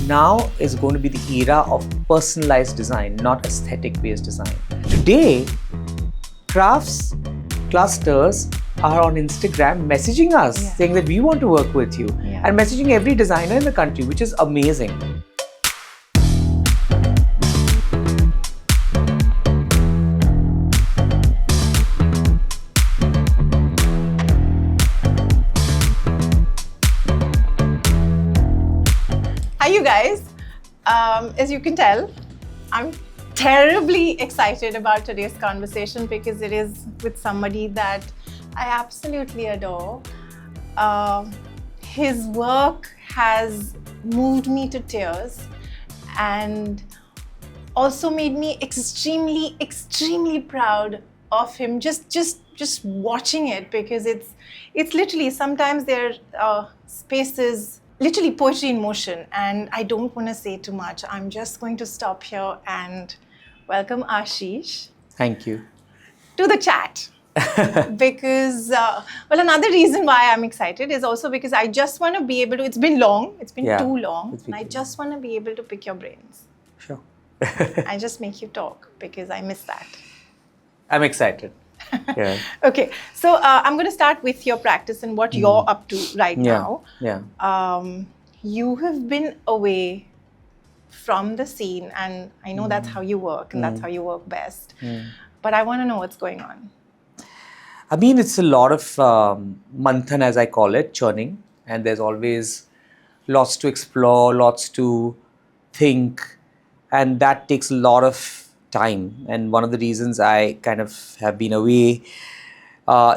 Now is going to be the era of personalized design, not aesthetic-based design. Today, crafts clusters are on Instagram messaging us, saying that we want to work with you, and messaging every designer in the country, which is amazing. Hi you guys, as you can tell, I'm terribly excited about today's conversation because it is with somebody that I absolutely adore. His work has moved me to tears and also made me extremely proud of him just watching it, because it's literally, sometimes there are spaces, literally poetry in motion, and I don't want to say too much. I'm just going to stop here and welcome Ashiesh. Thank you. To the chat. Because, well, another reason why I'm excited is also because I just want to be able to, it's been too long, and I just want to be able to pick your brains. Sure. I just make you talk because I miss that. I'm excited. Yeah. Okay, so I'm going to start with your practice and what you're up to right now. You have been away from the scene, and I know that's how you work, and that's how you work best. But I want to know what's going on. I mean, it's a lot of manthan, as I call it, churning, and there's always lots to explore, lots to think, and that takes a lot of time. And one of the reasons I kind of have been away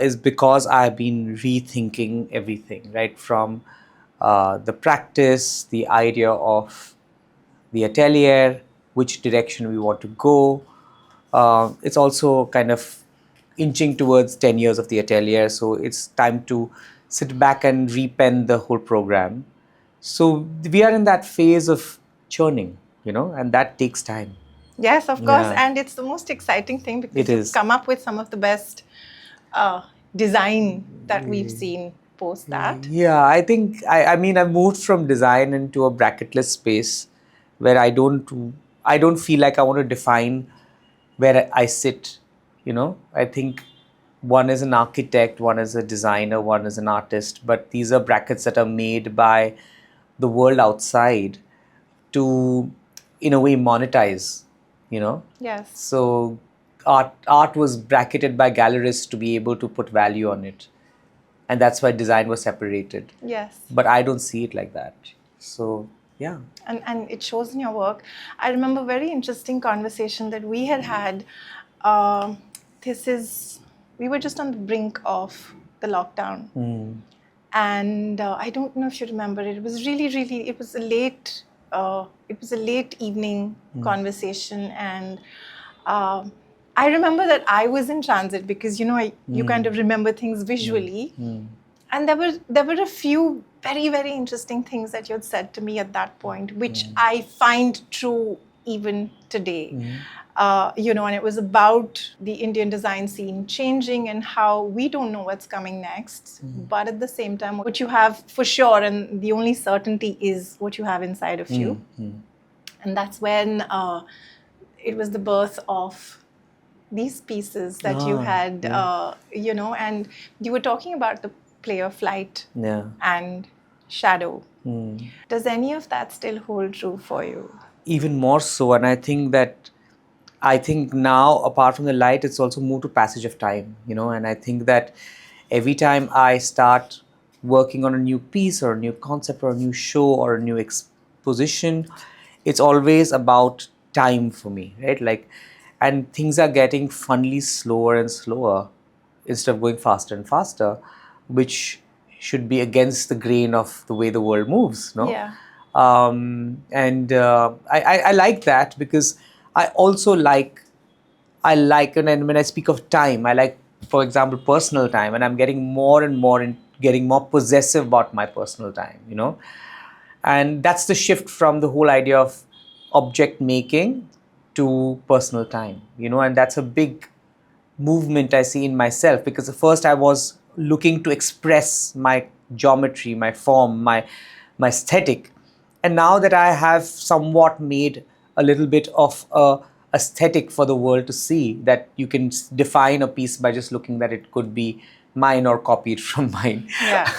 is because I've been rethinking everything, right? From the practice, the idea of the atelier, which direction we want to go. It's also kind of inching towards 10 years of the atelier, so it's time to sit back and repen the whole program. So we are in that phase of churning, and that takes time. Yes, of course, and it's the most exciting thing because you've come up with some of the best design that we've seen post that. Yeah, I think, I mean, I've moved from design into a bracketless space where I don't feel like I want to define where I sit, I think one is an architect, one is a designer, one is an artist, but these are brackets that are made by the world outside to, in a way, monetize, Yes. So art was bracketed by gallerists to be able to put value on it. And that's why design was separated. Yes. But I don't see it like that. So, yeah. And it shows in your work. I remember a very interesting conversation that we had. We were just on the brink of the lockdown. And I don't know if you remember, it was it was a late evening conversation. And I remember that I was in transit because, you kind of remember things visually. And there were a few very interesting things that you had said to me at that point, which I find true even today. And it was about the Indian design scene changing and how we don't know what's coming next. But at the same time, what you have for sure, and the only certainty is what you have inside of you. And that's when it was the birth of these pieces that you had, and you were talking about the play of light and shadow. Does any of that still hold true for you? Even more so. And I think now, apart from the light, it's also moved to passage of time, and I think that every time I start working on a new piece or a new concept or a new show or a new exposition, it's always about time for me, right? And things are getting funnily slower and slower instead of going faster and faster, which should be against the grain of the way the world moves, no? Yeah. I like that because I also like, and when I speak of time, I like, for example, personal time, and I'm getting more and more and getting more possessive about my personal time, and that's the shift from the whole idea of object making to personal time, and that's a big movement I see in myself, because at first I was looking to express my geometry, my form, my aesthetic, And now that I have somewhat made a little bit of a aesthetic for the world to see, that you can define a piece by just looking that it could be mine or copied from mine. Yeah.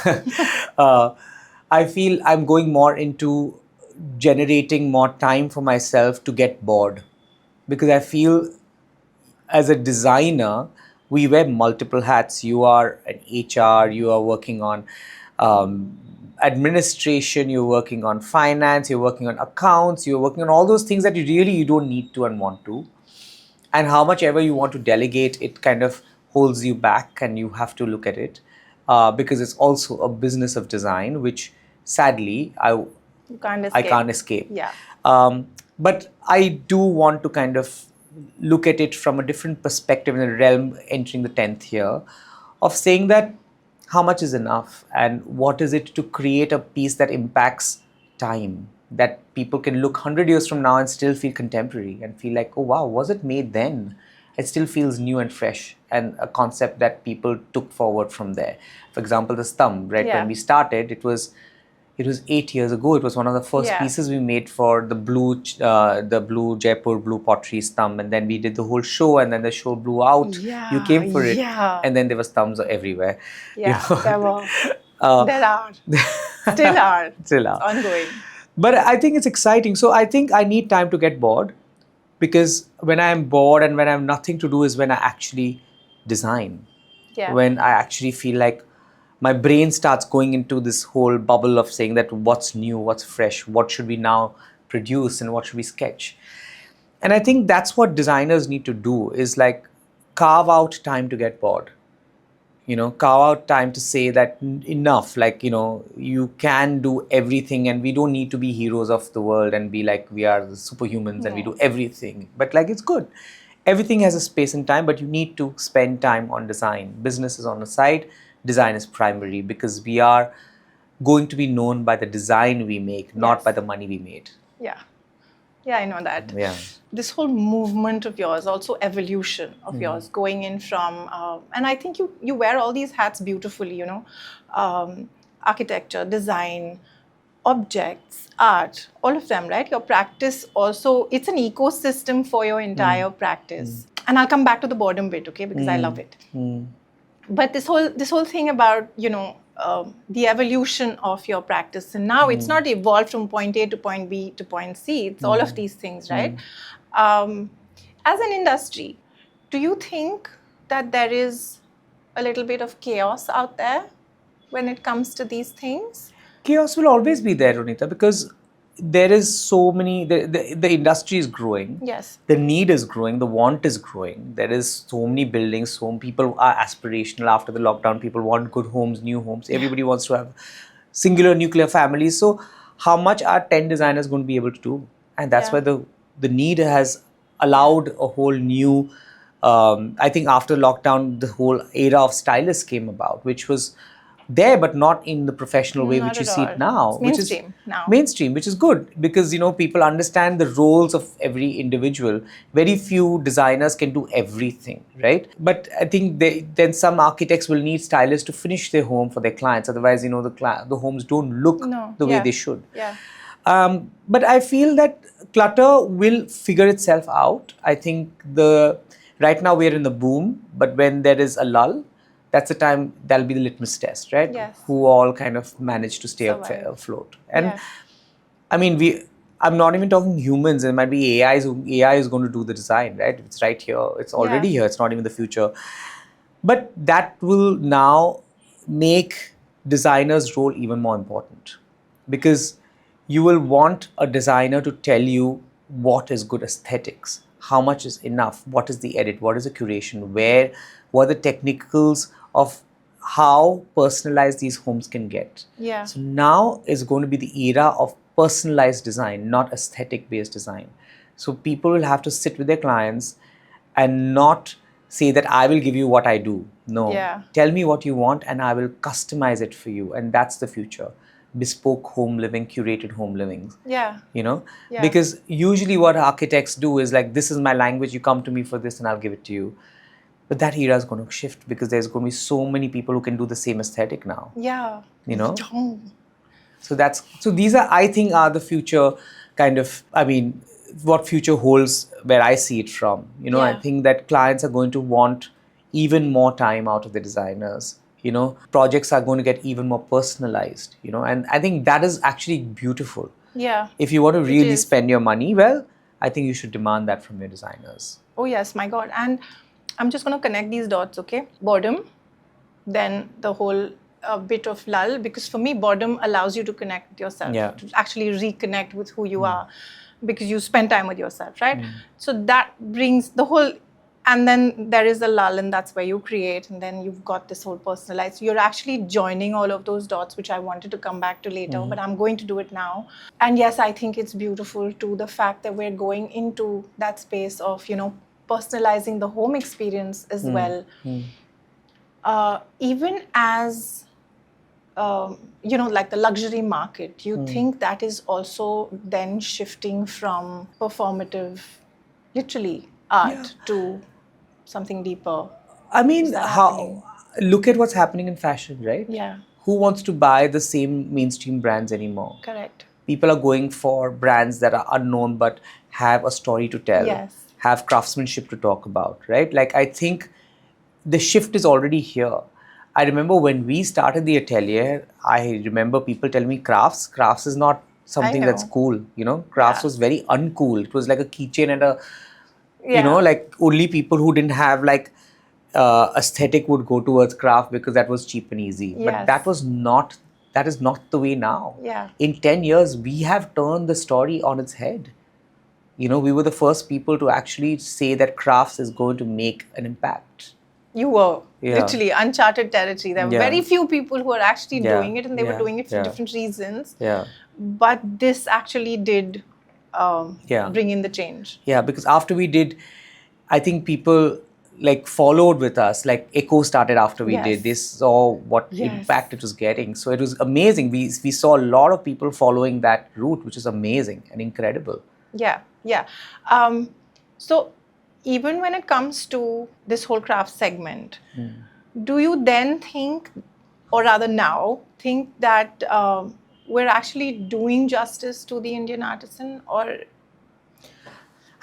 uh, I feel I'm going more into generating more time for myself to get bored, because I feel as a designer, we wear multiple hats. You are an HR, you are working on administration, you're working on finance, you're working on accounts, you're working on all those things that you don't need to and want to. And how much ever you want to delegate, it kind of holds you back, and you have to look at it because it's also a business of design, which sadly You can't I escape. can't escape. Yeah. But I do want to kind of look at it from a different perspective in the realm entering the 10th year of saying that how much is enough and what is it to create a piece that impacts time, that people can look 100 years from now and still feel contemporary and feel like, oh wow, was it made then? It still feels new and fresh, and a concept that people took forward from there. For example, the thumb, right? Yeah. When we started, it was 8 years ago. It was one of the first Yeah. pieces we made for the blue Jaipur blue pottery stump, and then we did the whole show, and then the show blew out. Yeah, You came for it, yeah. and then there were stumps everywhere. Yeah, there were. Uh, There are. Still are. Still are. Ongoing. But I think it's exciting. So I think I need time to get bored, because when I'm bored and when I have nothing to do is when I actually design. Yeah. When I actually feel like my brain starts going into this whole bubble of saying that what's new, what's fresh, what should we now produce, and what should we sketch. And I think that's what designers need to do, is like carve out time to get bored. Carve out time to say that enough, like, you can do everything, and we don't need to be heroes of the world and be like we are the superhumans and we do everything. But like, it's good. Everything has a space and time, but you need to spend time on design. Business is on the side, design is primary, because we are going to be known by the design we make, not Yes. by the money we made. Yeah. Yeah, I know that. Yeah. This whole movement of yours, also evolution of yours, going in from, and I think you wear all these hats beautifully, architecture, design, objects, art, all of them, right? Your practice also, it's an ecosystem for your entire practice. And I'll come back to the boredom bit, okay? Because I love it. But this whole thing about, the evolution of your practice, and now it's not evolved from point A to point B to point C. It's all of these things, right? As an industry, do you think that there is a little bit of chaos out there when it comes to these things? Chaos will always be there, Ronita, because there is so many, the industry is growing. Yes. The need is growing, the want is growing. There is so many buildings, so many people are aspirational after the lockdown. People want good homes, new homes. Everybody wants to have singular nuclear families. So how much are 10 designers going to be able to do? And that's why the need has allowed a whole new, I think after lockdown, the whole era of stylists came about, which was there, but not in the professional way Not which you at see all. it now. It's mainstream now. Mainstream, which is good, because people understand the roles of every individual. Very few designers can do everything, right? But I think then some architects will need stylists to finish their home for their clients. Otherwise, the homes don't look the way they should. Yeah. But I feel that clutter will figure itself out. I think right now we're in the boom, but when there is a lull, that's the time that'll be the litmus test, right? Yes. Who all kind of manage to stay Survive. afloat. And Yeah. I mean, I'm not even talking humans. It might be AI is going to do the design, right? It's right here. It's already here. It's not even the future. But that will now make designers' role even more important, because you will want a designer to tell you what is good aesthetics, how much is enough, what is the edit, what is the curation, what are the technicals of how personalized these homes can get. Yeah. So now is going to be the era of personalized design, not aesthetic based design. So people will have to sit with their clients and not say that I will give you what I do. No. Yeah. Tell me what you want and I will customize it for you. And that's the future. Bespoke home living, curated home living. Yeah. Yeah. Because usually what architects do is like, this is my language, you come to me for this and I'll give it to you. But that era is going to shift, because there's going to be so many people who can do the same aesthetic now. Yeah. You know? So these are, I think, are the future kind of, I mean, what future holds where I see it from. I Yeah. think that clients are going to want even more time out of the designers. Projects are going to get even more personalized, and I think that is actually beautiful. Yeah. If you want to It really is. spend your money well, I think you should demand that from your designers. Oh yes, my God. And I'm just going to connect these dots, okay? Boredom, then the whole bit of lull, because for me, boredom allows you to connect with yourself, Yeah. to actually reconnect with who you are, because you spend time with yourself, right? So that brings the whole, and then there is a lull, and that's where you create, and then you've got this whole personalized. You're actually joining all of those dots, which I wanted to come back to later, but I'm going to do it now. And yes, I think it's beautiful too, the fact that we're going into that space of, personalizing the home experience as well. Even as like the luxury market, you think that is also then shifting from performative, literally art, to something deeper. I mean, Is that happening? look at what's happening in fashion, right? Yeah. Who wants to buy the same mainstream brands anymore? Correct. People are going for brands that are unknown but have a story to tell, Yes. have craftsmanship to talk about, right? Like, I think the shift is already here. I remember when we started the atelier, I remember people telling me crafts is not something that's know. cool. Crafts Yeah. was very uncool. It was like a keychain and a, Yeah. like only people who didn't have like aesthetic would go towards craft because that was cheap and easy. But Yes. that is not the way now. Yeah. In 10 years, we have turned the story on its head. We were the first people to actually say that crafts is going to make an impact. You were Yeah. literally uncharted territory. There were Yeah. very few people who were actually Yeah. doing it, and they were Yeah. doing it for Yeah. different reasons. Yeah. But this actually did Yeah. bring in the change. Yeah, because after we did, I think people like followed with us. Like Echo started after we Yes. did. They saw what Yes. impact it was getting. So it was amazing. We saw a lot of people following that route, which is amazing and incredible. Yeah, yeah. So even when it comes to this whole craft segment, do you then think, or rather now, think that we're actually doing justice to the Indian artisan, or?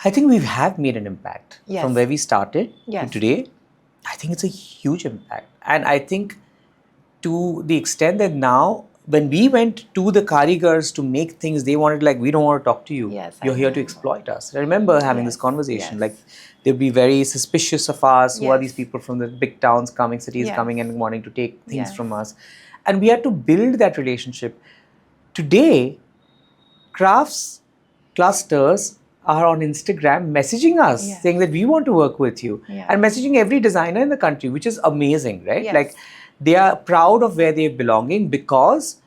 I think we have made an impact Yes. from where we started to Yes. today. I think it's a huge impact. And I think to the extent that now, when we went to the karigars to make things, they wanted, like, we don't want to talk to you. Yes, I You're here to remember. exploit us. I remember having this Yes, conversation. yes. Like, they'd be very suspicious of us. Who are Yes. these people from the big towns coming, cities Yes. coming and wanting to take things Yes. from us? And we had to build that relationship. Today, crafts clusters are on Instagram messaging us, Yes. saying that we want to work with you, Yeah. and messaging every designer in the country, which is amazing, right? Yes. Like, they are proud of where they're belonging, because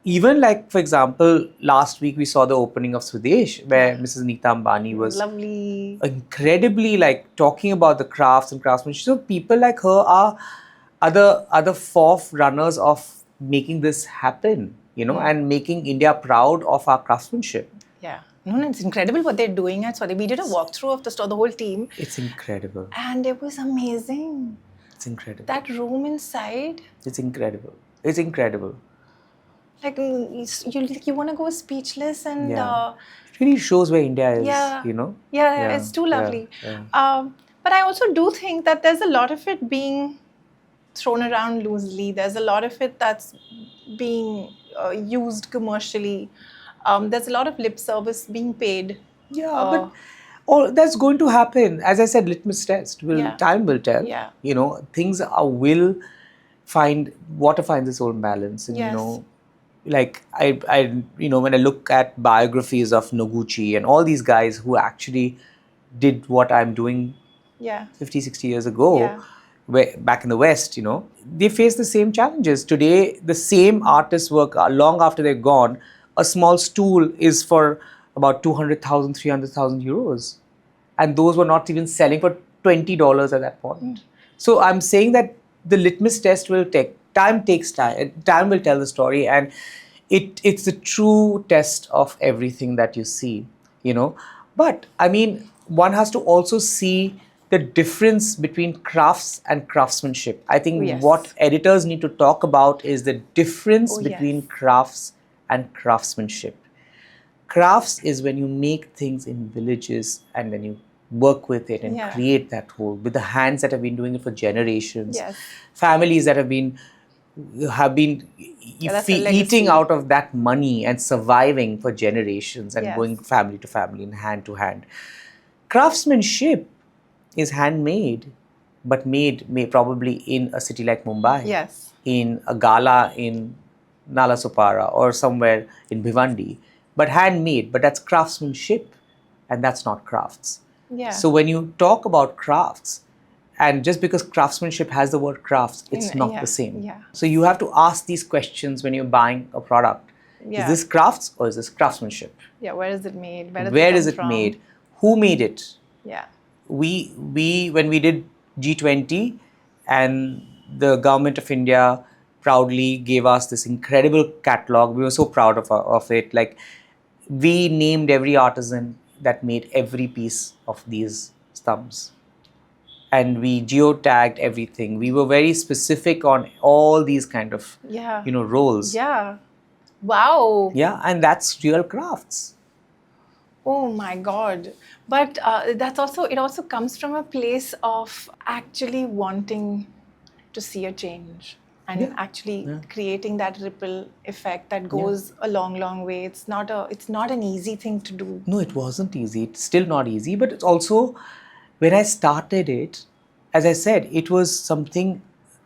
even, like, for example, last week we saw the opening of Swadesh, where Mrs. Neeta Ambani was Lovely. incredibly, like, talking about the crafts and craftsmanship. So people like her are the forerunners of making this happen, and making India proud of our craftsmanship. Yeah. No, it's incredible what they're doing at Swade. We did a walkthrough of the store, the whole team. It's incredible. And it was amazing. It's incredible. That room inside. It's incredible. It's incredible. Like, you want to go speechless, and Yeah. It really shows where India is, yeah. Yeah, Yeah, it's too lovely. yeah. But I also do think that there's a lot of it being thrown around loosely. There's a lot of it that's being used commercially. There's a lot of lip service being paid. Yeah, but all that's going to happen. As I said, litmus test. Yeah. Time will tell. Yeah. Things will find, water finds its own balance. And, Yes. like when I look at biographies of Noguchi and all these guys who actually did what I'm doing Yeah. 50, 60 years ago, Yeah. back in the West, they face the same challenges. Today, the same artists work long after they're gone. A small stool is for about 200,000, 300,000 euros. And those were not even selling for $20 at that point. So I'm saying that the litmus test will take time. Time will tell the story, and it's the true test of everything that you see, But I mean, one has to also see the difference between crafts and craftsmanship. I think Yes. what editors need to talk about is the difference Oh, yes. between crafts and craftsmanship. Crafts is when you make things in villages and then you work with it and Yeah. create that whole with the hands that have been doing it for generations. Yes. Families that have been that's a legacy. eating out of that money and surviving for generations and Yes. going family to family and hand to hand. Craftsmanship is handmade, but made probably in a city like Mumbai, Yes. in a gala in Nalasopara or somewhere in Bhiwandi, but handmade. But that's craftsmanship, and that's not crafts. Yeah. So when you talk about crafts, and just because craftsmanship has the word crafts, it's not yeah, the same. yeah. So you have to ask these questions when you're buying a product. Yeah. Is this crafts or is this craftsmanship? Yeah, where is it made? Where is it made? Who made it? Yeah. We when we did G20 and the government of India proudly gave us this incredible catalog. We were so proud of it. Like, we named every artisan that made every piece of these stumps. And we geotagged everything. We were very specific on all these kind of, Yeah. roles. Yeah. Wow. Yeah, and that's real crafts. Oh my God. But it also comes from a place of actually wanting to see a change and Yeah. actually creating that ripple effect that goes a long, long way. It's not an easy thing to do. No, it wasn't easy. It's still not easy, but it's also, when I started it, as I said, it was something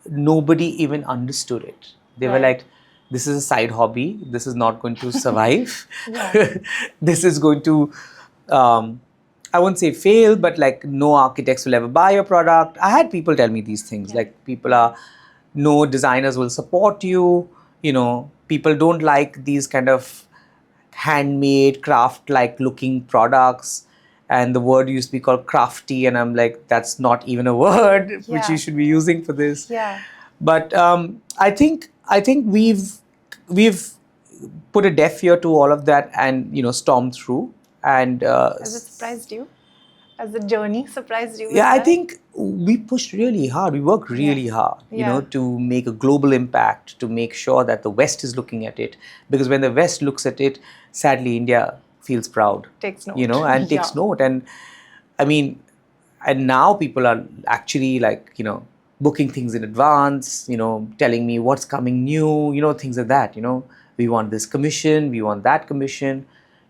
nobody even understood it. They were Right. like, this is a side hobby. This is not going to survive. Yeah. This is going to, I won't say fail, but like no architects will ever buy your product. I had people tell me these things, like no designers will support you. People don't like these kind of handmade, craft-like looking products. And the word used to be called crafty, and I'm like, that's not even a word which you should be using for this. Yeah. But I think we've put a deaf ear to all of that and stormed through. And Has it surprised you? Has the journey surprised you? I think we pushed really hard. We worked really hard, to make a global impact, to make sure that the West is looking at it. Because when the West looks at it, sadly, India feels proud. Takes note. And takes note. And I mean, and now people are actually like, booking things in advance, telling me what's coming new, things like that, we want this commission, we want that commission,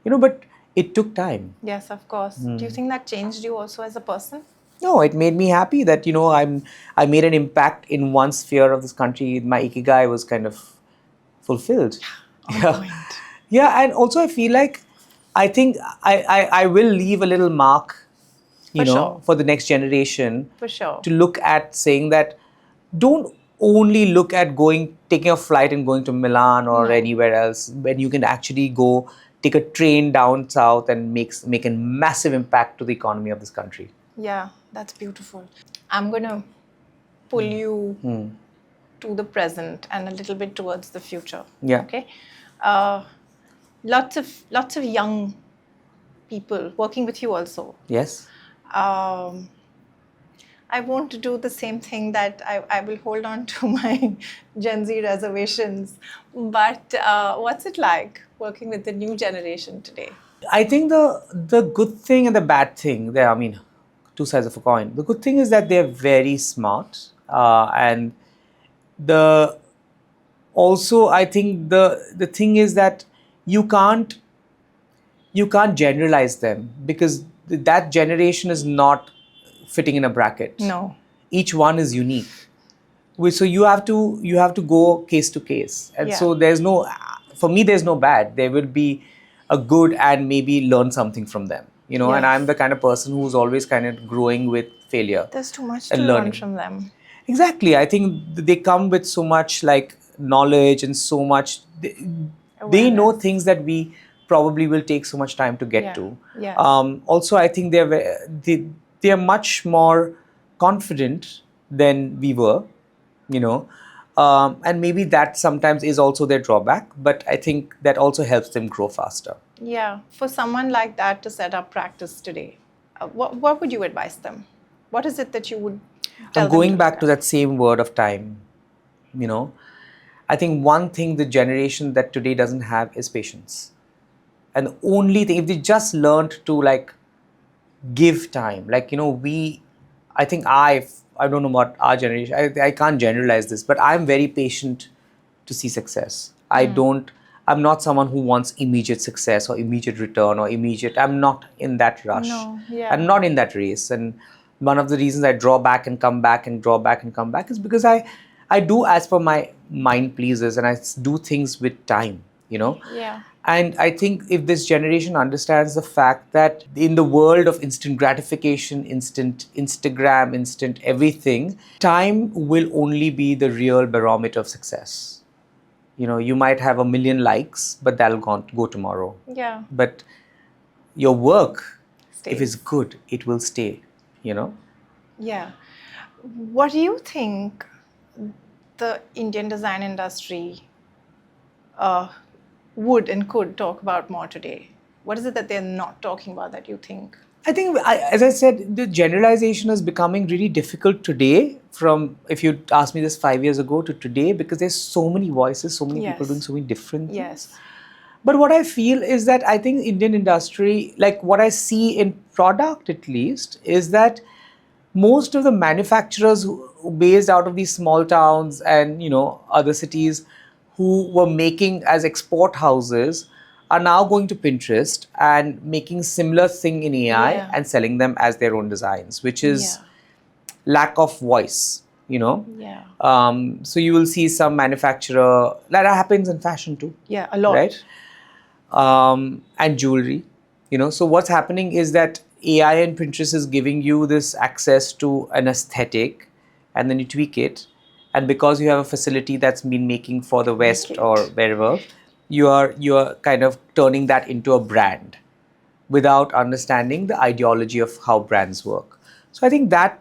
but it took time. Yes, of course. Do you think that changed you also as a person? No, it made me happy that, I made an impact in one sphere of this country. My ikigai was kind of fulfilled. Yeah, and also I feel like, I think I will leave a little mark, for the next generation. For sure. To look at saying that, don't only look at taking a flight and going to Milan or anywhere else, when you can actually go take a train down south and make a massive impact to the economy of this country. Yeah, that's beautiful. I'm going to pull you to the present and a little bit towards the future. Yeah. Okay. Lots of young people working with you also. Yes. I won't do the same thing that I will hold on to my Gen Z reservations. But what's it like working with the new generation today? I think the good thing and the bad thing, I mean, two sides of a coin. The good thing is that they're very smart. And also I think the thing is that you can't generalize them, because that generation is not fitting in a bracket. No. Each one is unique. So you have to go case to case. And so for me, there's no bad. There will be a good and maybe learn something from them. And I'm the kind of person who's always kind of growing with failure. There's too much to learn from them. Exactly. I think they come with so much like knowledge and so much. They know things that we probably will take so much time to get to. Yes. Also, I think they are much more confident than we were, and maybe that sometimes is also their drawback. But I think that also helps them grow faster. Yeah. For someone like that to set up practice today, what would you advise them? What is it that you would tell them? I'm going back to that same word of time. I think one thing the generation that today doesn't have is patience. And the only thing, if they just learned to like give time, like, I think I don't know about our generation, I can't generalize this, but I'm very patient to see success. I'm not someone who wants immediate success or immediate return or immediate, I'm not in that rush. No, yeah. I'm not in that race. And one of the reasons I draw back and come back and draw back and come back is because I do as per my mind pleases, and I do things with time, Yeah. And I think if this generation understands the fact that in the world of instant gratification, instant Instagram, instant everything, time will only be the real barometer of success. You might have 1 million likes, but that'll go tomorrow. Yeah. But your work, if it's Stays. good, it will stay, Yeah. What do you think the Indian design industry would and could talk about more today? What is it that they're not talking about that you think? I think, as I said, the generalization is becoming really difficult today from, if you asked me this 5 years ago to today, because there's so many voices, so many people Yes. doing so many different things. Yes. But what I feel is that I think Indian industry, like what I see in product at least, is that most of the manufacturers who based out of these small towns and other cities who were making as export houses are now going to Pinterest and making similar thing in AI Yeah. and selling them as their own designs, which is Yeah. lack of voice, Yeah. So you will see some manufacturer, that happens in fashion too. Yeah, a lot. Right? And jewelry, so what's happening is that AI and Pinterest is giving you this access to an aesthetic, and then you tweak it, and because you have a facility that's been making for the West Make it. or wherever, you are kind of turning that into a brand without understanding the ideology of how brands work. So I think that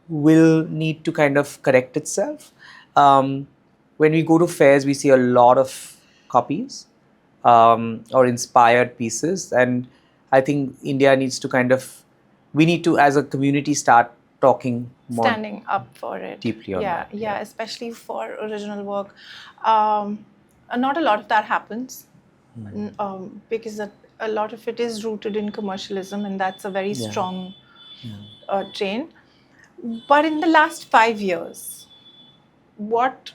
will need to kind of correct itself. When we go to fairs, we see a lot of copies or inspired pieces, and I think India needs to we need to, as a community, start talking more Standing up for it. deeply on that. Yeah, especially for original work. Not a lot of that happens because a lot of it is rooted in commercialism, and that's a very strong train. But in the last 5 years, what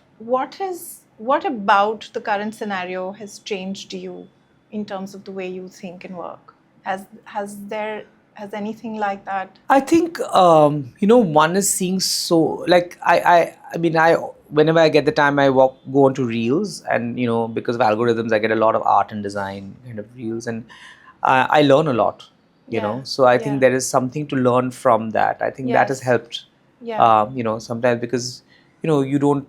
about the current scenario has changed you in terms of the way you think and work? Has anything like that? I think one is seeing, so like I mean, whenever I get the time, I go onto reels, and because of algorithms, I get a lot of art and design kind of reels, and I learn a lot. So I think there is something to learn from that. I think that has helped. Sometimes because you don't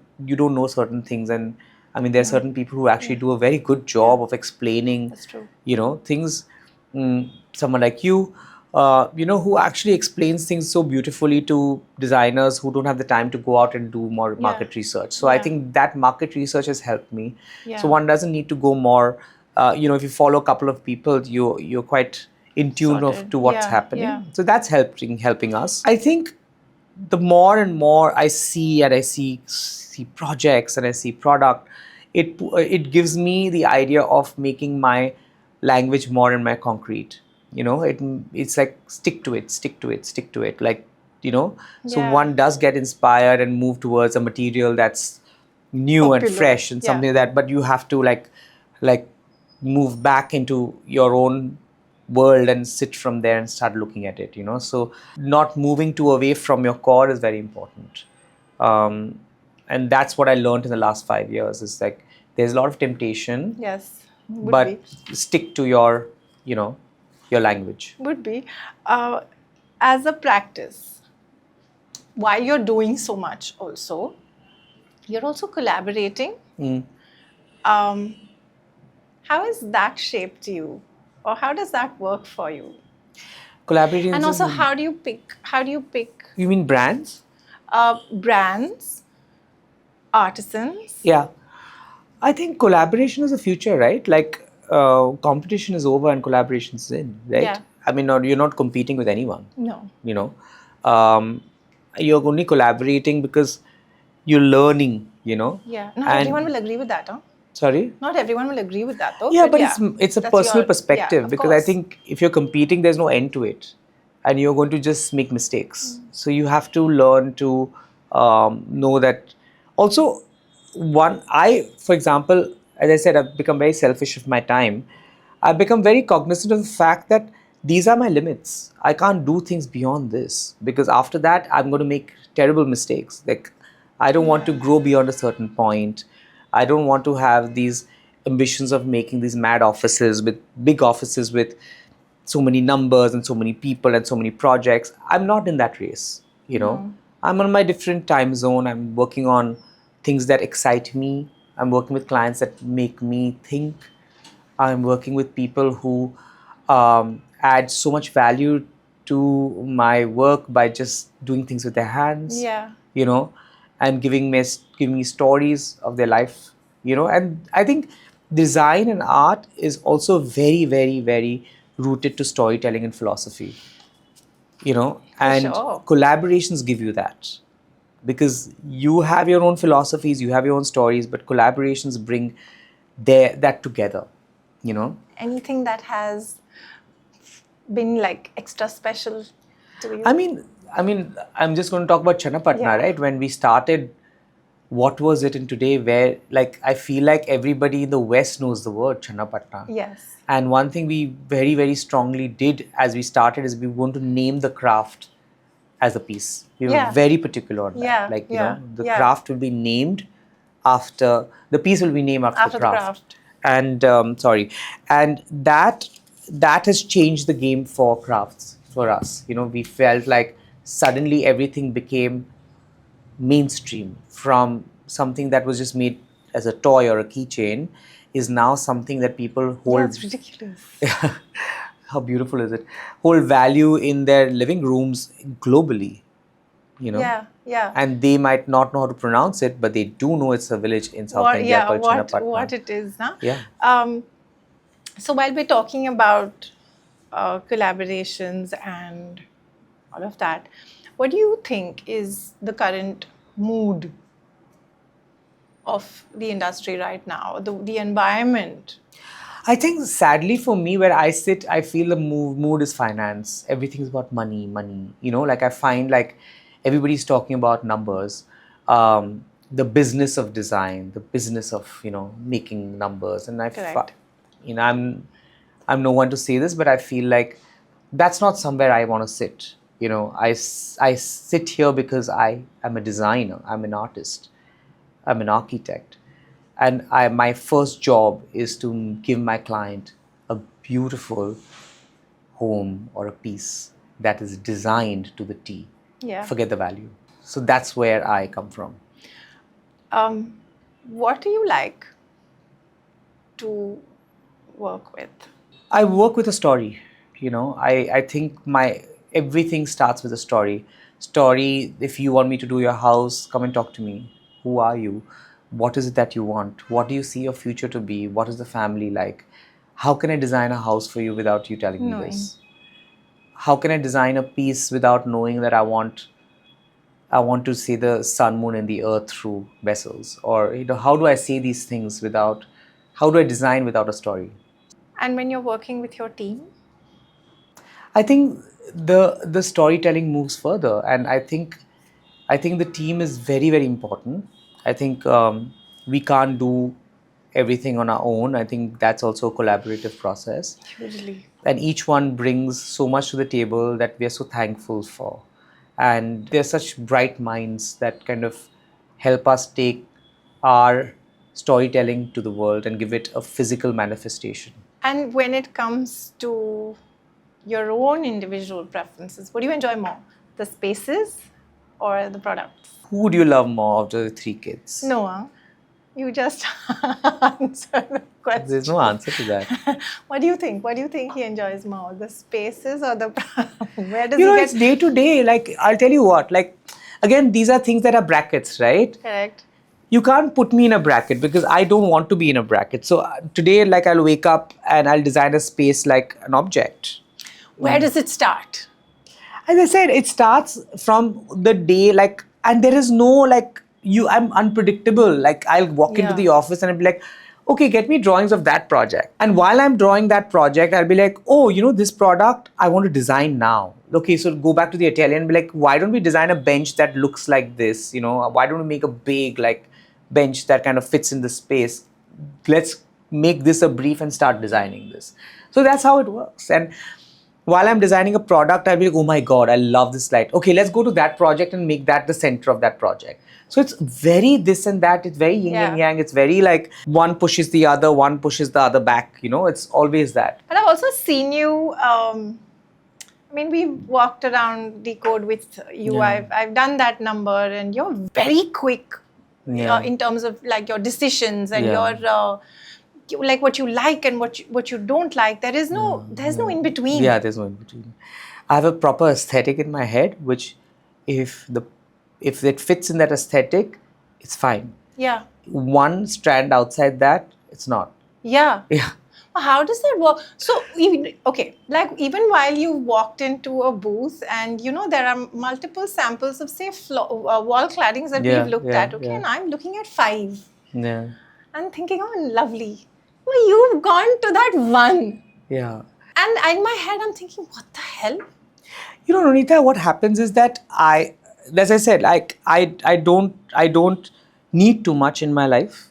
know certain things, and I mean there are certain people who actually do a very good job of explaining. That's true. Things. Someone like you. Who actually explains things so beautifully to designers who don't have the time to go out and do more market research. So I think that market research has helped me. So one doesn't need to go more. If you follow a couple of people, you're quite in tune to what's happening. So that's helping us. I think the more and more I see, and I see projects and I see product, it gives me the idea of making my language more and more concrete. It's like stick to it, like so one does get inspired and move towards a material that's new Popular. and fresh and something like that, but you have to like move back into your own world and sit from there and start looking at it. So not moving away from your core is very important, and that's what I learned in the last 5 years. Is like there's a lot of temptation, but stick to your your language. Would be. As a practice, while you're doing so much also, you're also collaborating. How has that shaped you? Or how does that work for you? Collaborating. And also, how do you pick? You mean brands? Brands, artisans. Yeah. I think collaboration is the future, right? Like competition is over and collaboration is in, right? Yeah. I mean, you're not competing with anyone. No. You're only collaborating because you're learning. Yeah. Not And everyone will agree with that, huh? sorry? Not everyone will agree with that, though. Yeah, but it's a that's personal your, yeah, perspective, of because I course. think if you're competing, there's no end to it, and you're going to just make mistakes. So you have to learn to know that. Also, for example, as I said, I've become very selfish with my time. I've become very cognizant of the fact that these are my limits. I can't do things beyond this, because after that, I'm going to make terrible mistakes. Like, I don't want to grow beyond a certain point. I don't want to have these ambitions of making these mad offices with big offices with so many numbers and so many people and so many projects. I'm not in that race. I'm on my different time zone. I'm working on things that excite me. I'm working with clients that make me think. I'm working with people who add so much value to my work by just doing things with their hands. Yeah. And giving me stories of their life. And I think design and art is also very, very, very rooted to storytelling and philosophy. For And sure. collaborations give you that, because you have your own philosophies, you have your own stories, but collaborations bring that together. Anything that has been like extra special to you? I mean, I'm just going to talk about Channapatna, Yeah. right? When we started, what was it in today? Where, like, I feel like everybody in the West knows the word Channapatna. Yes. And one thing we very, very strongly did as we started is we want to name the craft as a piece. We were Yeah. very particular on that. Yeah, Like, yeah, the yeah. craft will be named after, the piece will be named after the craft. And and that has changed the game for crafts for us. We felt like suddenly everything became mainstream, from something that was just made as a toy or a keychain is now something that people Yeah, hold. it's ridiculous. How beautiful is it? Hold value in their living rooms globally. Yeah, yeah. And they might not know how to pronounce it, but they do know it's a village in South India called Channapatna. What it is, huh? Yeah. So while we're talking about collaborations and all of that, what do you think is the current mood of the industry right now, the environment? I think, sadly for me, where I sit, I feel the mood is finance. Everything's about money, money. Like, I find like everybody's talking about numbers, the business of design, the business of making numbers, and Correct. I'm no one to say this, but I feel like that's not somewhere I want to sit. I sit here because I am a designer. I'm an artist. I'm an architect. And my first job is to give my client a beautiful home or a piece that is designed to the T. Yeah. Forget the value. So that's where I come from. What do you like to work with? I work with a story. I think everything starts with a story. Story, if you want me to do your house, come and talk to me. Who are you? What is it that you want? What do you see your future to be? What is the family like? How can I design a house for you without you telling me this? How can I design a piece without knowing that I want to see the sun, moon, and the earth through vessels? Or how do I say these things how do I design without a story? And when you're working with your team? I think the storytelling moves further, and I think the team is very, very important. I think we can't do everything on our own. I think that's also a collaborative process. Hugely. And each one brings so much to the table that we are so thankful for. And they're such bright minds that kind of help us take our storytelling to the world and give it a physical manifestation. And when it comes to your own individual preferences, what do you enjoy more? The spaces or the products? Who do you love more of the three kids? No, you just answer the question. There's no answer to that. What do you think? What do you think he enjoys more? The spaces or the where does It's day to day. Like, I'll tell you what, like, again, these are things that are brackets, right? Correct. You can't put me in a bracket because I don't want to be in a bracket. So today, like, I'll wake up and I'll design a space like an object. Where does it start? As I said, it starts from the day, like, and there is no, like, I'm unpredictable. Like I'll walk into Yeah. the office and I'll be like, okay, get me drawings of that project. And while I'm drawing that project, I'll be like, oh, this product I want to design now. Okay, so go back to the atelier and be like, why don't we design a bench that looks like this? Why don't we make a big bench that kind of fits in the space? Let's make this a brief and start designing this. So that's how it works. And while I'm designing a product, I'll be like, oh my God, I love this light. Okay, let's go to that project and make that the center of that project. So it's very this and that. It's very yin and yang. It's very like one pushes the other, one pushes the other back. It's always that. But I've also seen you, we walked around Decode with you. Yeah. I've done that number, and you're very quick in terms of like your decisions and your like what you like and what you don't like. There's no in between. Yeah, there's no in between. I have a proper aesthetic in my head, which if it fits in that aesthetic, it's fine. Yeah. One strand outside that, it's not. Yeah. Yeah. How does that work? So, even while you walked into a booth and, there are multiple samples of, say, wall claddings that we've looked at, and I'm looking at 5. Yeah. I'm thinking, oh, lovely. Well, you've gone to that one. Yeah. And in my head, I'm thinking, what the hell? Ronita, what happens is that as I said, like I don't need too much in my life,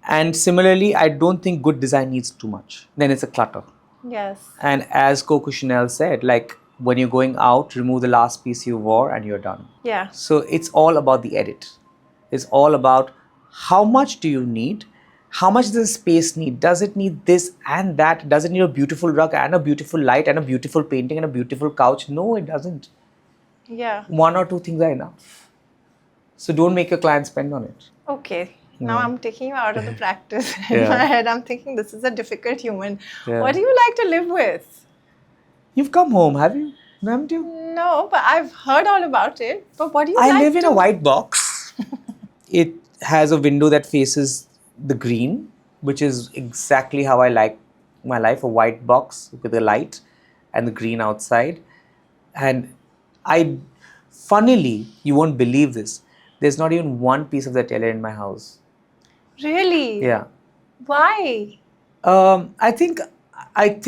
and similarly, I don't think good design needs too much. Then it's a clutter. Yes. And as Coco Chanel said, like when you're going out, remove the last piece you wore and you're done. Yeah. So it's all about the edit. It's all about how much do you need? How much does the space need? Does it need this and that? Does it need a beautiful rug and a beautiful light and a beautiful painting and a beautiful couch? No, it doesn't. Yeah. 1 or 2 things are enough. So don't make your client spend on it. Okay. Now I'm taking you out of the practice. In my head, I'm thinking this is a difficult human. Yeah. What do you like to live with? You've come home, have you? Haven't you? No, but I've heard all about it. But what do you like to... I live in a white box. It has a window that faces the green, which is exactly how I like my life, a white box with the light and the green outside. And funnily, you won't believe this, there's not even one piece of the atelier in my house. Really? Yeah. Why? I think I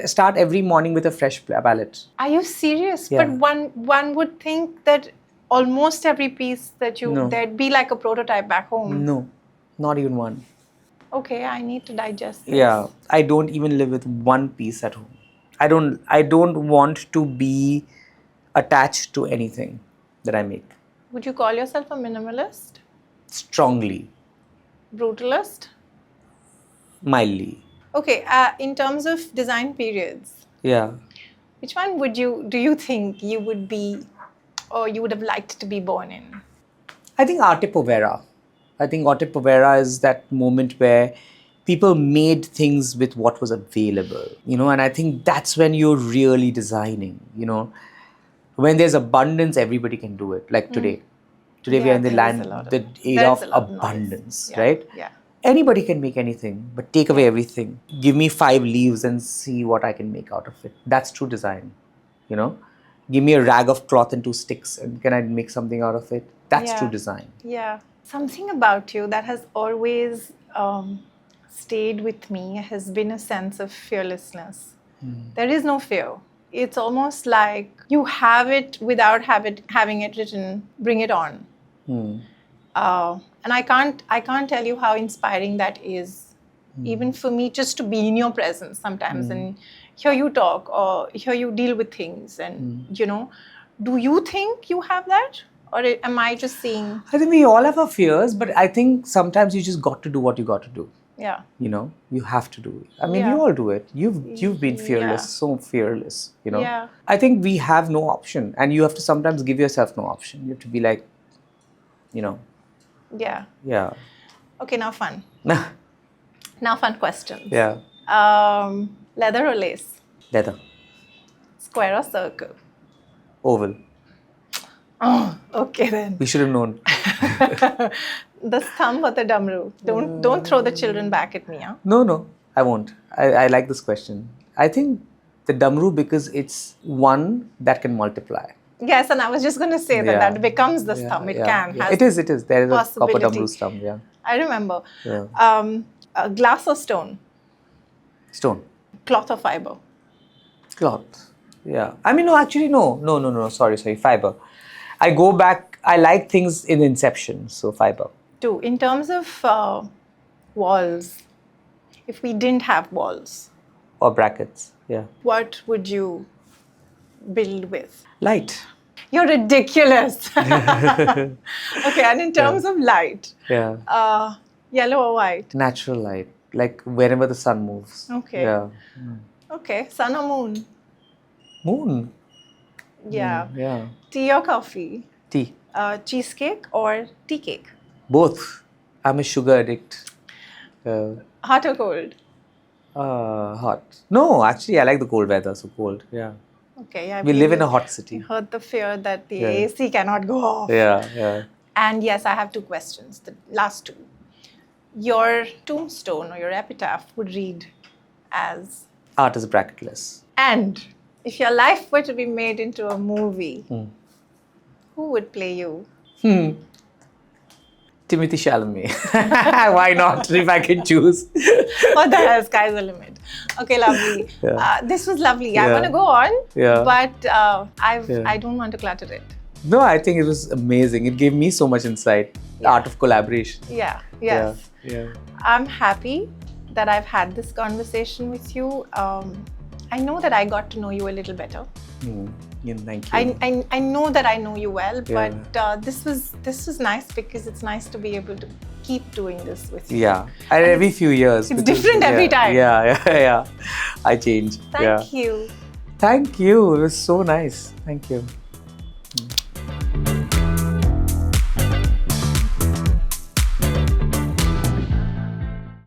start every morning with a fresh palette. Are you serious? Yeah. But one would think that almost every piece that there'd be like a prototype back home. No, not even one. Okay, I need to digest this. Yeah, I don't even live with one piece at home. I don't want to be attached to anything that I make. Would you call yourself a minimalist? Strongly. Brutalist? Mildly. Okay, in terms of design periods. Yeah. Which one do you think you would be, or you would have liked to be born in? I think Arte Povera. I think Arte Povera is that moment where people made things with what was available, and I think that's when you're really designing, When there's abundance, everybody can do it, like today. Today we are in the era of abundance, right? Yeah. Anybody can make anything, but take away everything. Give me 5 leaves and see what I can make out of it. That's true design, Give me a rag of cloth and 2 sticks and can I make something out of it? That's true design. Yeah. Something about you that has always stayed with me has been a sense of fearlessness. There is no fear. It's almost like you have it without having it written. Bring it on. And I can't tell you how inspiring that is. Even for me, just to be in your presence sometimes and hear you talk or hear you deal with things. And, do you think you have that? Or am I just seeing... I think we all have our fears, but I think sometimes you just got to do what you got to do. Yeah. You have to do it. I mean, we all do it. You've been fearless, so fearless, Yeah. I think we have no option, and you have to sometimes give yourself no option. You have to be like, Yeah. Yeah. Okay, now fun. Now fun questions. Yeah. Leather or lace? Leather. Square or circle? Oval. Oh, okay then. We should have known. The thumb or the damru? Don't throw the children back at me, huh? No, I won't. I like this question. I think the damru because it's one that can multiply. Yes, and I was just going to say that Yeah. that becomes the Yeah, thumb. It yeah, can. yeah. Has It is. It is. There is a copper possibility. double thumb. Yeah. I remember. Yeah. Glass or stone? Stone. Cloth or fiber? Cloth. Yeah. I mean, no. Actually, no. No. No. No. Sorry. Sorry. Fiber. I go back. I like things in inception. So fiber. Two. In terms of walls, if we didn't have walls, Or brackets. Yeah. what would you build with? Light. You're ridiculous. Okay, and in terms of light, Yeah. yellow or white? Natural light. Like whenever the sun moves. Okay. Yeah. Okay, sun or moon? Moon. Yeah. Yeah. Tea or coffee? Tea. Cheesecake or tea cake? Both. I'm a sugar addict. Hot or cold? Hot. No, actually, I like the cold weather. So cold. Yeah. Okay, yeah. We live in a hot city. You heard the fear that the Yeah. AC cannot go off. Yeah. Yeah. And yes, I have two questions, the last two. Your tombstone or your epitaph would read as, Art is bracketless. and if your life were to be made into a movie, who would play you? Timothy Chalamet. Why not? If I can choose. What the hell, sky's the limit. Okay, lovely. Yeah. This was lovely. I Yeah. want to go on, Yeah. but Yeah. I don't want to clutter it. No, I think it was amazing. It gave me so much insight. The art of collaboration. Yeah, yes. Yeah. I'm happy that I've had this conversation with you. I know that I got to know you a little better. Yeah, thank you. I know that I know you well, Yeah. but this was nice because it's nice to be able to keep doing this with you. Yeah. And every few years. It's different every time. Yeah. I change. Thank you. Thank you. It was so nice. Thank you.